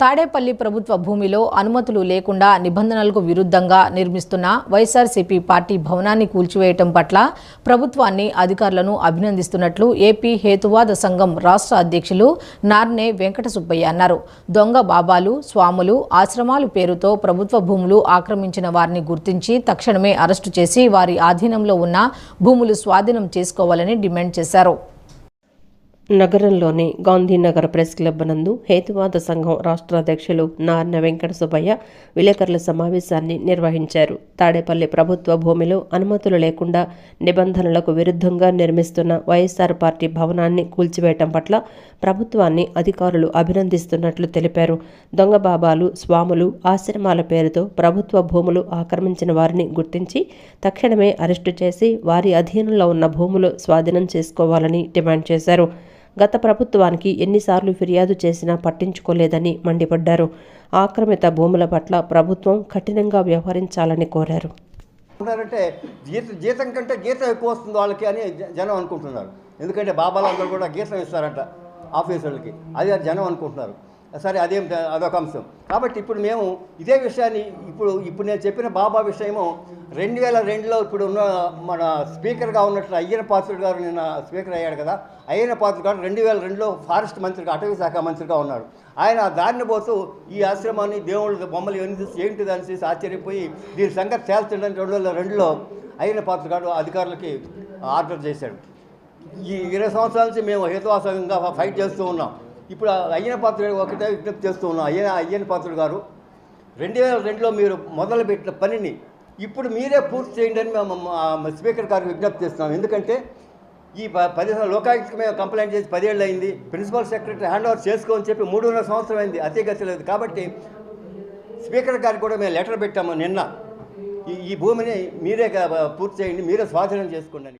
తాడేపల్లి ప్రభుత్వ భూమిలో అనుమతులు లేకుండా నిబంధనలకు విరుద్ధంగా నిర్మిస్తున్న వైఎస్ఆర్సీపీ పార్టీ భవనాన్ని కూల్చివేయటం పట్ల ప్రభుత్వాన్ని అధికారులను అభినందిస్తున్నట్లు ఏపీ హేతువాద సంఘం రాష్ట్ర అధ్యక్షులు నార్నే వెంకట సుబ్బయ్య అన్నారు. దొంగ బాబాలు, స్వాములు, ఆశ్రమాలు పేరుతో ప్రభుత్వ భూములు ఆక్రమించిన వారిని గుర్తించి తక్షణమే అరెస్టు చేసి వారి ఆధీనంలో ఉన్న భూములు స్వాధీనం చేసుకోవాలని డిమాండ్ చేశారు. నగరంలోని గాంధీనగర్ ప్రెస్ క్లబ్ నందు హేతువాద సంఘం రాష్ట్ర అధ్యక్షులు నార్న వెంకట సుబ్బయ్య విలేకరుల సమావేశాన్ని నిర్వహించారు. తాడేపల్లి ప్రభుత్వ భూమిలో అనుమతులు లేకుండా నిబంధనలకు విరుద్ధంగా నిర్మిస్తున్న వైఎస్ఆర్ పార్టీ భవనాన్ని కూల్చివేయటం పట్ల ప్రభుత్వాన్ని అధికారులు అభినందిస్తున్నట్లు తెలిపారు. దొంగ బాబాలు, స్వాములు, ఆశ్రమాల పేరుతో ప్రభుత్వ భూములు ఆక్రమించిన వారిని గుర్తించి తక్షణమే అరెస్టు చేసి వారి అధీనంలో ఉన్న భూములు స్వాధీనం చేసుకోవాలని డిమాండ్ చేశారు. గత ప్రభుత్వానికి ఎన్నిసార్లు ఫిర్యాదు చేసినా పట్టించుకోలేదని మండిపడ్డారు. ఆక్రమిత భూముల పట్ల ప్రభుత్వం కఠినంగా వ్యవహరించాలని కోరారు. అంటే జీతం కంటే గీతం ఎక్కువ వస్తుంది వాళ్ళకి అని జనం అనుకుంటున్నారు. ఎందుకంటే బాబాలు అందరూ కూడా గీతం ఇస్తారంట ఆఫీసర్లకి, అది జనం అనుకుంటున్నారు. సరే, అదొక అంశం. కాబట్టి ఇప్పుడు మేము ఇదే విషయాన్ని ఇప్పుడు నేను చెప్పిన బాబా విషయము 2002లో ఇప్పుడు ఉన్న మన స్పీకర్గా ఉన్నట్లు అయ్యన పాత్రుడు గారు నిన్న స్పీకర్ అయ్యాడు కదా. అయ్యన పాత్రుడు గారు 2002లో ఫారెస్ట్ మంత్రిగా, అటవీ శాఖ మంత్రిగా ఉన్నాడు. ఆయన దారిని పోతూ ఈ ఆశ్రమాన్ని, దేవుళ్ళ బొమ్మలు ఇవన్నీ చూసి ఏంటి దాన్ని చూసి ఆశ్చర్యపోయి దీని సంగతి తేల్చండి 2002లో అయ్యన పాత్రుడు గారు అధికారులకి ఆర్డర్ చేశాడు. ఈ 20 సంవత్సరాల నుంచి మేము హేతువాసంగా ఫైట్ చేస్తూ ఉన్నాం. ఇప్పుడు అయ్యన పాత్రుడు ఒకటే విజ్ఞప్తి చేస్తూ ఉన్నాం. అయ్యన పాత్రుడు గారు 2002లో మీరు మొదలుపెట్టిన పనిని ఇప్పుడు మీరే పూర్తి చేయండి అని మేము స్పీకర్ గారికి విజ్ఞప్తి చేస్తున్నాం. ఎందుకంటే ఈ 10 లోకాయుక్తకి మేము కంప్లైంట్ చేసి 10 ఏళ్ళు అయింది. ప్రిన్సిపల్ సెక్రటరీ హ్యాండ్ ఓవర్ చేసుకోని చెప్పి 3.5 సంవత్సరం అయింది, అతిగతి లేదు. కాబట్టి స్పీకర్ గారికి కూడా మేము లెటర్ పెట్టాము నిన్న, ఈ భూమిని మీరే పూర్తి చేయండి, మీరే స్వాధీనం చేసుకోండి అని.